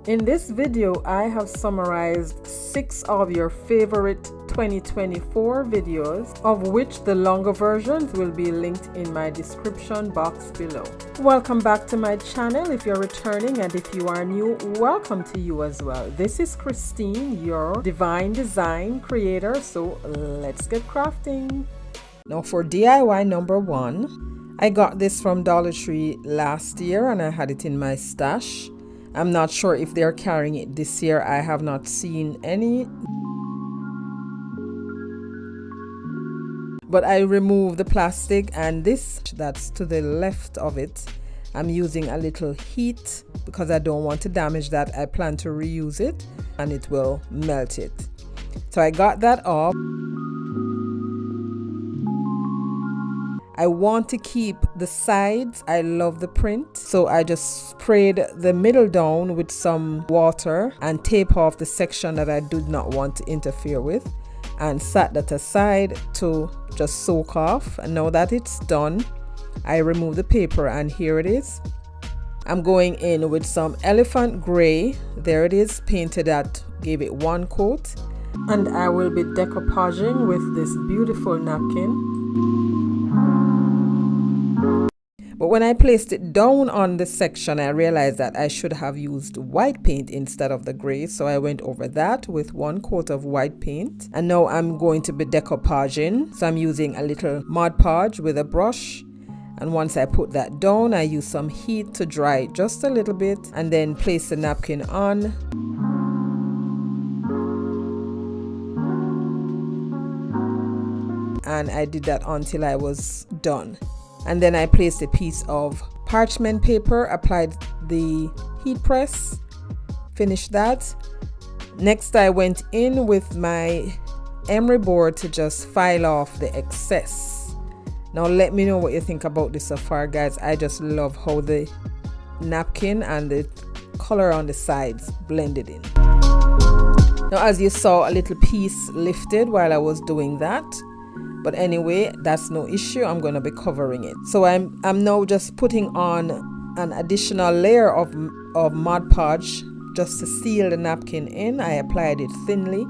In this video, I have summarized 6 of your favorite 2024 videos, of which the longer versions will be linked in my description box below. Welcome back to my channel if you're returning, and if you are new, welcome to you as well. This is Christine, your Divine Design creator, so let's get crafting. Now for DIY number 1, I got this from Dollar Tree last year and I had it in my stash. I'm not sure if they're carrying it this year. I have not seen any. But I removed the plastic, and this that's to the left of it, I'm using a little heat because I don't want to damage that. I plan to reuse it and it will melt it. So I got that off. I want to keep the sides. I love the print, so I just sprayed the middle down with some water and tape off the section that I did not want to interfere with, and set that aside to just soak off. And now that it's done, I remove the paper, and here it is. I'm going in with some elephant gray. There it is, painted that, gave it 1 coat, and I will be decoupaging with this beautiful napkin. But when I placed it down on the section, I realized that I should have used white paint instead of the gray. So I went over that with 1 coat of white paint. And now I'm going to be decoupaging. So I'm using a little Mod Podge with a brush. And once I put that down, I use some heat to dry it just a little bit. And then place the napkin on. And I did that until I was done. And then I placed a piece of parchment paper, applied the heat press, finished that. Next, I went in with my emery board to just file off the excess. Now let me know what you think about this so far, guys. I just love how the napkin and the color on the sides blended in. Now, as you saw, a little piece lifted while I was doing that. But anyway, that's no issue. I'm going to be covering it. So I'm now just putting on an additional layer of Mod Podge just to seal the napkin in. I applied it thinly.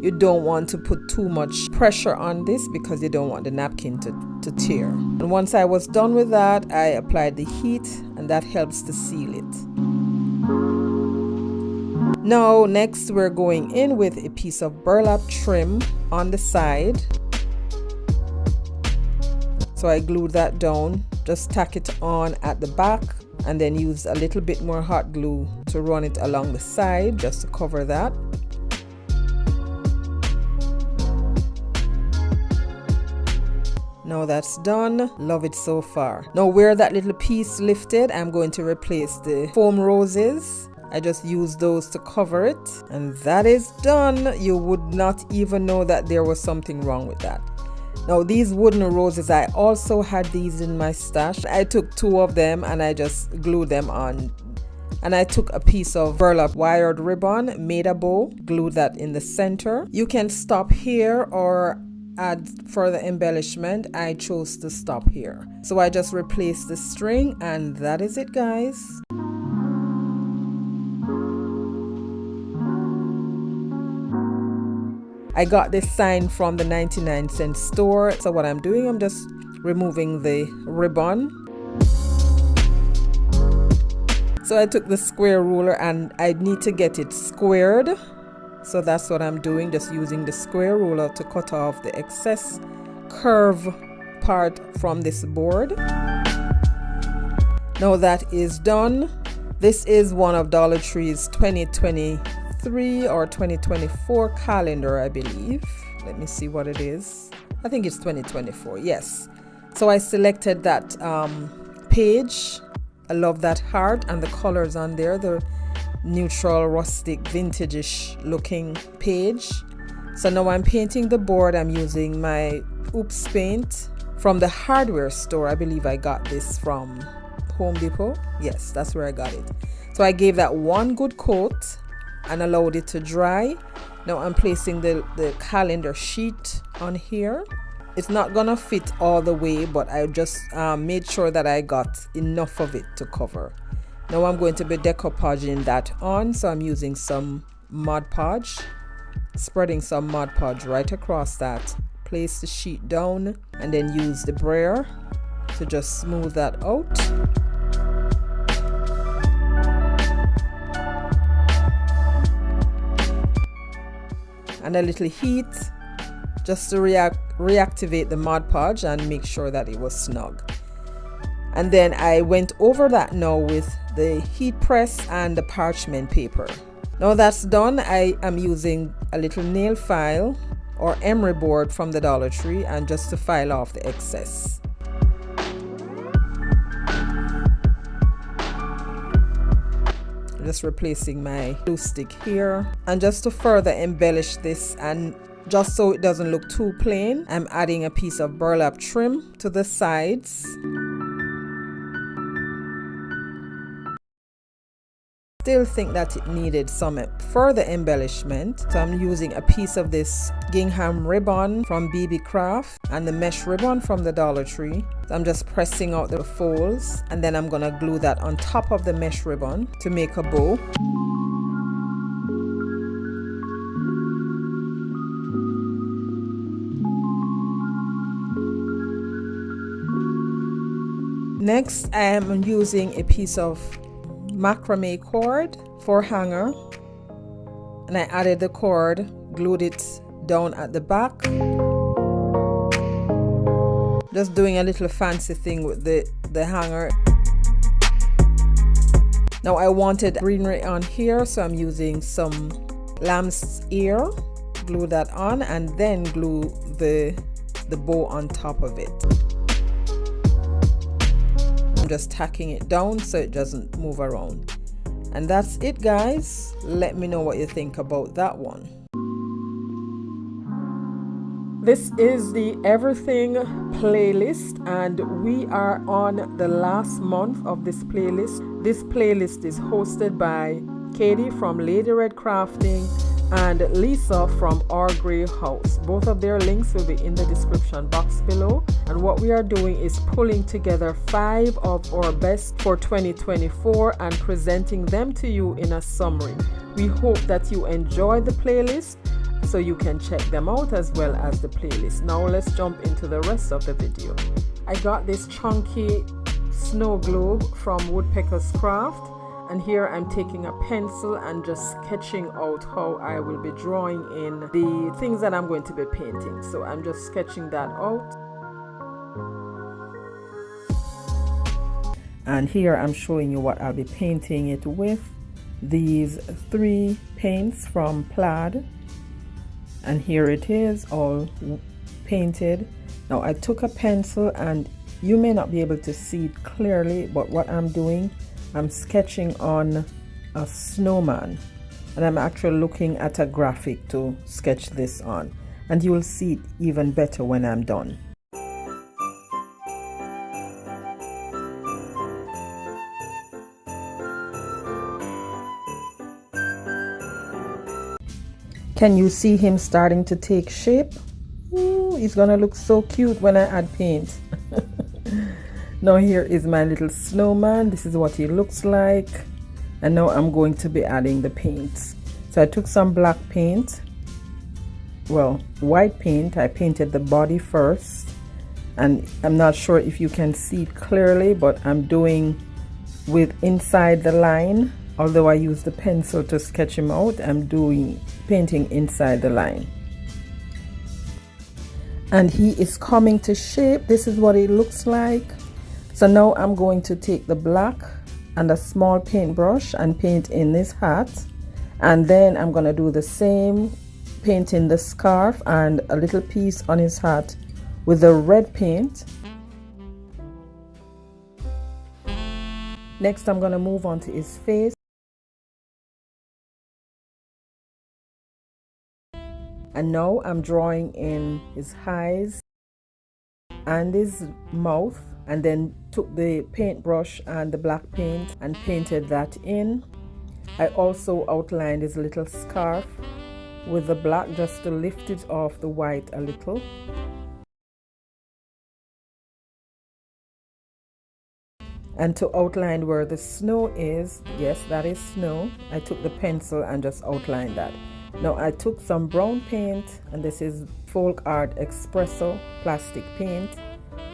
You don't want to put too much pressure on this because you don't want the napkin to tear. And once I was done with that, I applied the heat, and that helps to seal it. Now, next we're going in with a piece of burlap trim on the side. So I glued that down, just tack it on at the back, and then use a little bit more hot glue to run it along the side just to cover that. Now that's done. Love it so far. Now where that little piece lifted, I'm going to replace the foam roses. I just use those to cover it, and that is done. You would not even know that there was something wrong with that. Now these wooden roses, I also had these in my stash. I took 2 of them and I just glued them on. And I took a piece of burlap wired ribbon, made a bow, glued that in the center. You can stop here or add further embellishment. I chose to stop here. So I just replaced the string, and that is it, guys. I got this sign from the 99-cent store. So what I'm doing, I'm just removing the ribbon. So I took the square ruler and I need to get it squared. So that's what I'm doing, just using the square ruler to cut off the excess curve part from this board. Now that is done. This is one of Dollar Tree's 2023 or 2024 calendar, I believe. Let me see what it is. I think it's 2024, yes. So I selected that page. I love that heart and the colors on there, the neutral, rustic, vintage-ish looking page. So now I'm painting the board. I'm using my Oops paint from the hardware store. I believe I got this from Home Depot. Yes, that's where I got it. So I gave that 1 good coat and allowed it to dry. Now I'm placing the calendar sheet on here. It's not gonna fit all the way, but I just made sure that I got enough of it to cover. Now I'm going to be decoupaging that on, so I'm using some Mod Podge, spreading some Mod Podge right across that. Place the sheet down and then use the brayer to just smooth that out. And a little heat just to reactivate the Mod Podge and make sure that it was snug. And then I went over that now with the heat press and the parchment paper. Now that's done, I am using a little nail file or emery board from the Dollar Tree and just to file off the excess. Just replacing my glue stick here, and just to further embellish this and just so it doesn't look too plain, I'm adding a piece of burlap trim to the sides. Still think that it needed some further embellishment, so I'm using a piece of this gingham ribbon from BB Craft and the mesh ribbon from the Dollar Tree. So I'm just pressing out the folds and then I'm gonna glue that on top of the mesh ribbon to make a bow. Next, I am using a piece of macrame cord for hanger, and I added the cord, glued it down at the back. Just doing a little fancy thing with the hanger. Now I wanted greenery on here, so I'm using some lamb's ear, glue that on, and then glue the bow on top of it. I'm just tacking it down so it doesn't move around. And that's it, guys. Let me know what you think about that one. This is the Everything playlist, and we are on the last month of this playlist. This playlist is hosted by Katie from Lady Red Crafting and Lisa from Our Grey House. Both of their links will be in the description box below. And what we are doing is pulling together 5 of our best for 2024 and presenting them to you in a summary. We hope that you enjoy the playlist, so you can check them out as well as the playlist. Now let's jump into the rest of the video. I got this chunky snow globe from Woodpecker's Craft. And here I'm taking a pencil and just sketching out how I will be drawing in the things that I'm going to be painting. So I'm just sketching that out. And here I'm showing you what I'll be painting it with. These 3 paints from Plaid. And here it is, all painted. Now I took a pencil, and you may not be able to see it clearly, but what I'm doing, I'm sketching on a snowman, and I'm actually looking at a graphic to sketch this on, and you will see it even better when I'm done. Can you see him starting to take shape? Ooh, he's gonna look so cute when I add paint. Now here is my little snowman. This is what he looks like. And now I'm going to be adding the paints. So I took some black paint, well, white paint. I painted the body first. And I'm not sure if you can see it clearly, but I'm doing with inside the line. Although I used the pencil to sketch him out, I'm doing painting inside the line. And he is coming to shape. This is what it looks like. So now I'm going to take the black and a small paintbrush and paint in this hat, and then I'm going to do the same, painting the scarf and a little piece on his hat with the red paint. Next I'm going to move on to his face, and now I'm drawing in his eyes and his mouth, and then took the paintbrush and the black paint and painted that in. I also outlined his little scarf with the black just to lift it off the white a little. And to outline where the snow is, yes, that is snow, I took the pencil and just outlined that. Now I took some brown paint, and this is Folk Art Espresso plastic paint,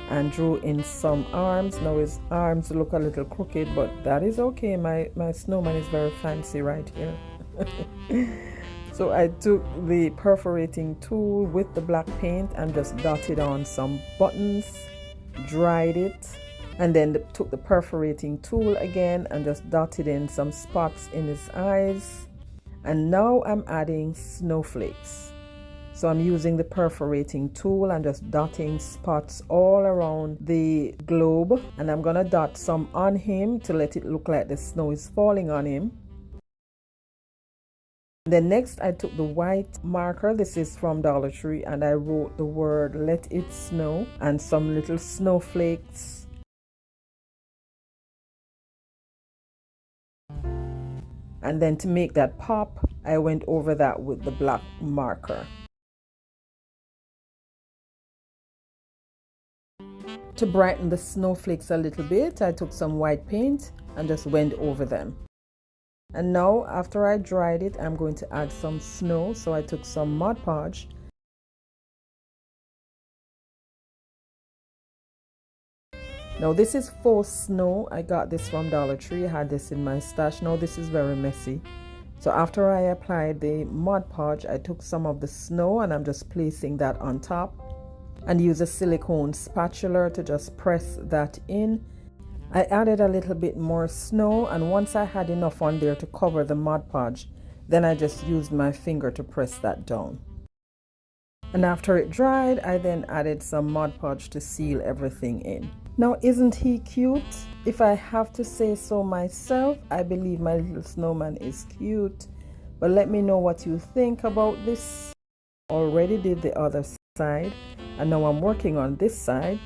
and drew in some arms. Now his arms look a little crooked, but that is okay. My snowman is very fancy right here. So I took the perforating tool with the black paint and just dotted on some buttons, dried it, and then took the perforating tool again and just dotted in some spots in his eyes. And now I'm adding snowflakes. So I'm using the perforating tool and just dotting spots all around the globe, and I'm gonna dot some on him to let it look like the snow is falling on him. Then next I took the white marker, this is from Dollar Tree, and I wrote the word "Let It Snow" and some little snowflakes. And then to make that pop, I went over that with the black marker. To brighten the snowflakes a little bit, I took some white paint and just went over them. And now after I dried it, I'm going to add some snow. So I took some Mod Podge Now this is faux snow. I got this from Dollar Tree. I had this in my stash. Now this is very messy. So after I applied the Mod Podge, I took some of the snow and I'm just placing that on top, and use a silicone spatula to just press that in. I added a little bit more snow, and once I had enough on there to cover the Mod Podge, then I just used my finger to press that down. And after it dried, I then added some Mod Podge to seal everything in. Now, isn't he cute? If I have to say so myself, I believe my little snowman is cute. But let me know what you think about this. Already did the other side, and now I'm working on this side.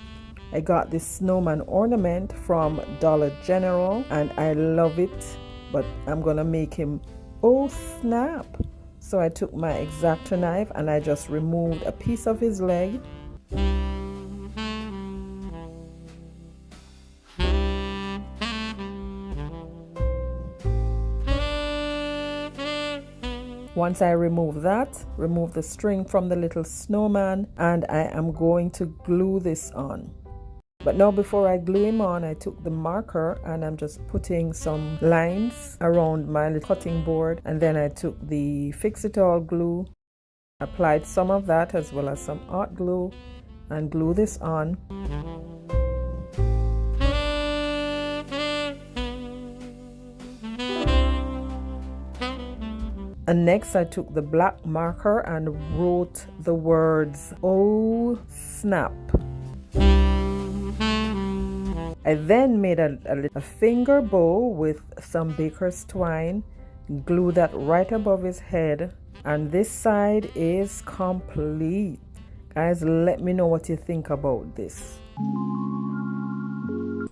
I got this snowman ornament from Dollar General, and I love it, but I'm gonna make him, oh snap. So I took my X-Acto knife and I just removed a piece of his leg. Once I remove that, remove the string from the little snowman, and I am going to glue this on. But now before I glue him on, I took the marker and I'm just putting some lines around my little cutting board, and then I took the Fix-It-All glue, applied some of that as well as some hot glue, and glue this on. And next I took the black marker and wrote the words, oh snap. I then made a finger bow with some baker's twine, glue that right above his head, and this side is complete. Guys, let me know what you think about this.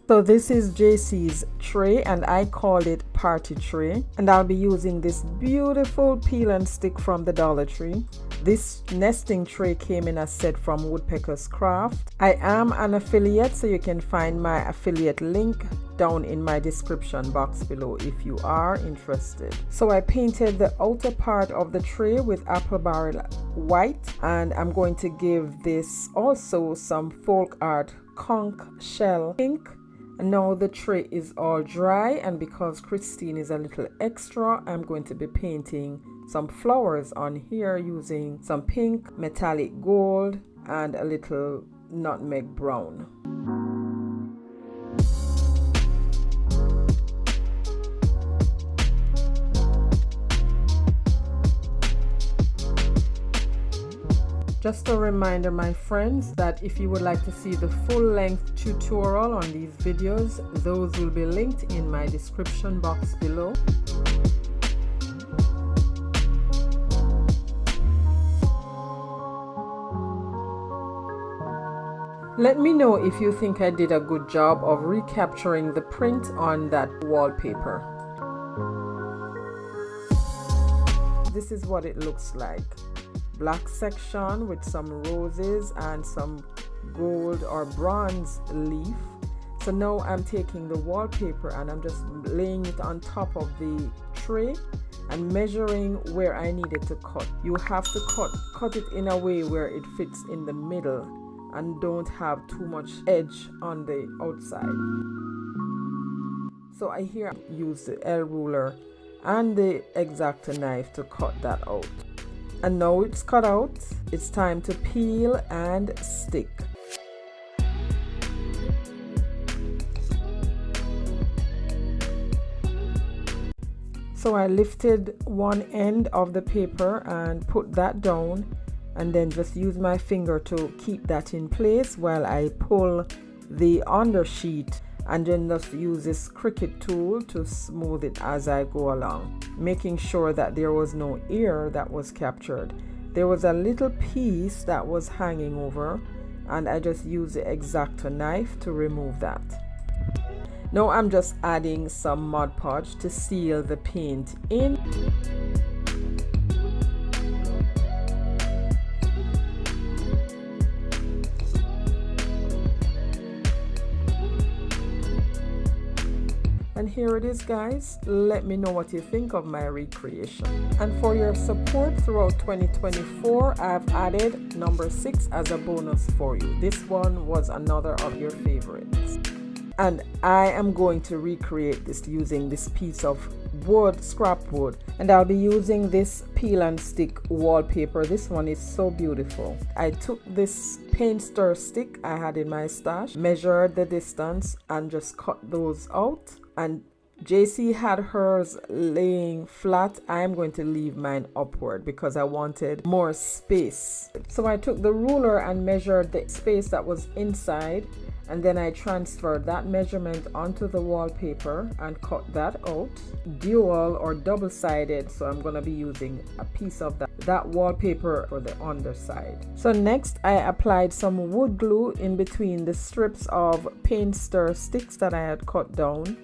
So this is JC's tray, and I called it party tray, and I'll be using this beautiful peel and stick from the Dollar Tree. This nesting tray came in a set from Woodpecker's Craft. I am an affiliate, so you can find my affiliate link down in my description box below if you are interested. So I painted the outer part of the tray with apple barrel white, and I'm going to give this also some folk art conch shell pink. Now the tray is all dry, and because Christine is a little extra, I'm going to be painting some flowers on here using some pink, metallic gold, and a little nutmeg brown. Just a reminder, my friends, that if you would like to see the full-length tutorial on these videos, those will be linked in my description box below. Let me know if you think I did a good job of recapturing the print on that wallpaper. This is what it looks like. Black section with some roses and some gold or bronze leaf. So now I'm taking the wallpaper and I'm just laying it on top of the tray and measuring where I need it to cut. You have to cut it in a way where it fits in the middle and don't have too much edge on the outside. So I here use the L ruler and the X-Acto knife to cut that out. And now it's cut out, it's time to peel and stick. So I lifted one end of the paper and put that down, and then just use my finger to keep that in place while I pull the undersheet, and then just use this Cricut tool to smooth it as I go along, making sure that there was no air that was captured. There was a little piece that was hanging over, and I just used the X-Acto knife to remove that. Now I'm just adding some Mod Podge to seal the paint in. And here it is, guys. Let me know what you think of my recreation. And for your support throughout 2024, I've added number 6 as a bonus for you. This one was another of your favorites. And I am going to recreate this using this piece of wood, scrap wood, and I'll be using this peel and stick wallpaper. This one is so beautiful. I took this paint stir stick I had in my stash, measured the distance, and just cut those out. And JC had hers laying flat. I am going to leave mine upward because I wanted more space. So I took the ruler and measured the space that was inside, and then I transferred that measurement onto the wallpaper and cut that out. Dual or double-sided, so I'm going to be using a piece of that wallpaper for the underside. So next I applied some wood glue in between the strips of paint stir sticks that I had cut down.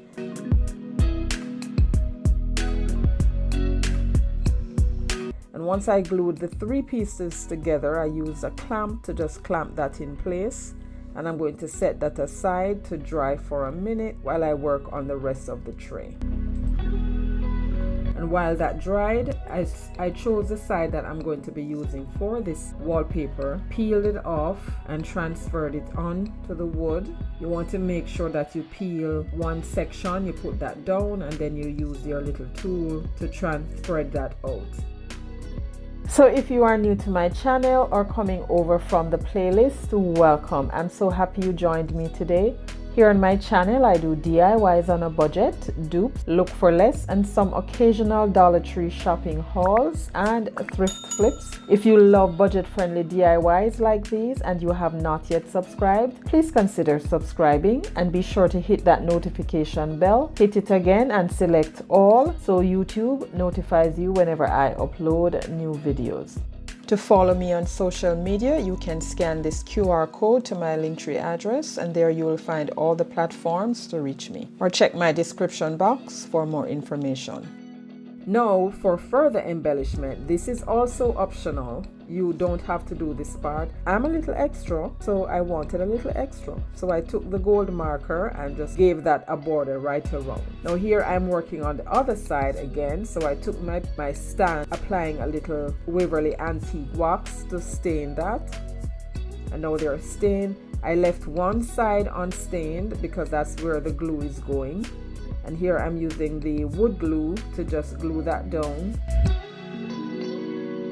And once I glued the 3 pieces together, I used a clamp to just clamp that in place. And I'm going to set that aside to dry for a minute while I work on the rest of the tray. And while that dried, I chose the side that I'm going to be using for this wallpaper, peeled it off and transferred it on to the wood. You want to make sure that you peel one section, you put that down, and then you use your little tool to spread that out. So if you are new to my channel or coming over from the playlist, welcome. I'm so happy you joined me today. Here on my channel, I do DIYs on a budget, dupes, look for less, and some occasional Dollar Tree shopping hauls and thrift flips. If you love budget-friendly DIYs like these and you have not yet subscribed, please consider subscribing and be sure to hit that notification bell. Hit it again and select all so YouTube notifies you whenever I upload new videos. To follow me on social media, you can scan this QR code to my Linktree address, and there you will find all the platforms to reach me. Or check my description box for more information. Now, for further embellishment, this is also optional. You don't have to do this part. I'm a little extra, so I wanted a little extra. So I took the gold marker and just gave that a border right around. Now here I'm working on the other side again. So I took my stand, applying a little Waverly Antique wax to stain that. And now they're stained. I left one side unstained because that's where the glue is going. And here I'm using the wood glue to just glue that down.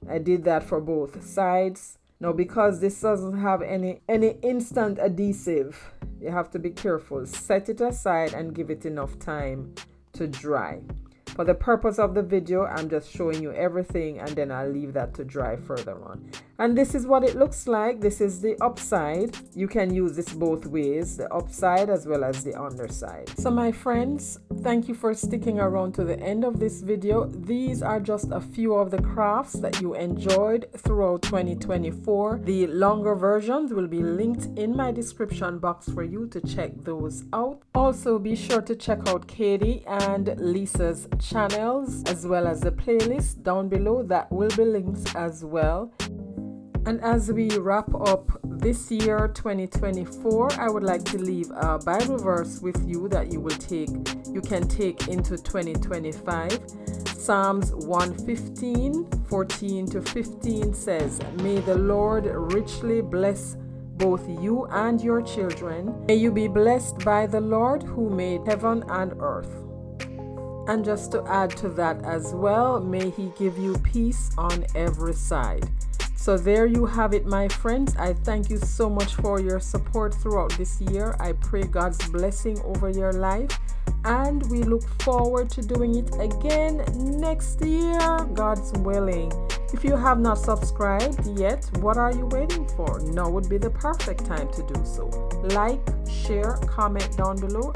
I did that for both sides. Now because this doesn't have any instant adhesive, you have to be careful. Set it aside and give it enough time to dry. For the purpose of the video, I'm just showing you everything, and then I'll leave that to dry further on. And this is what it looks like. This is the upside. You can use this both ways, the upside as well as the underside. So my friends, thank you for sticking around to the end of this video. These are just a few of the crafts that you enjoyed throughout 2024. The longer versions will be linked in my description box for you to check those out. Also, be sure to check out Katie and Lisa's channels as well as the playlist down below that will be linked as well. And as we wrap up this year 2024, I would like to leave a Bible verse with you that you can take into 2025. Psalms 115, 14 to 15 says, "May the Lord richly bless both you and your children. May you be blessed by the Lord who made heaven and earth." And just to add to that as well, may He give you peace on every side. So there you have it, my friends. I thank you so much for your support throughout this year. I pray God's blessing over your life, and we look forward to doing it again next year, God's willing. If you have not subscribed yet, what are you waiting for? Now would be the perfect time to do so. Like, share, comment down below,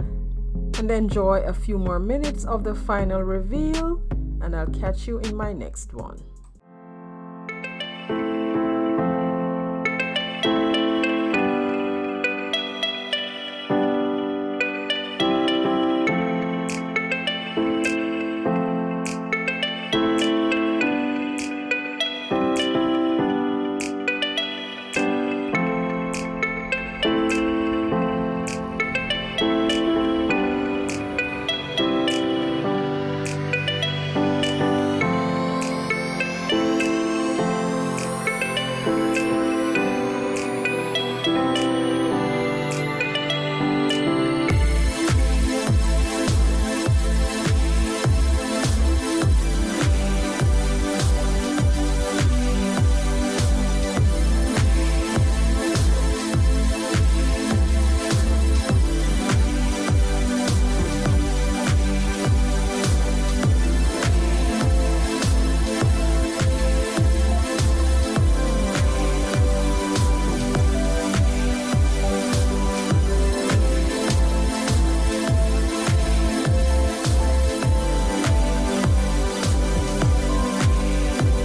and enjoy a few more minutes of the final reveal, and I'll catch you in my next one.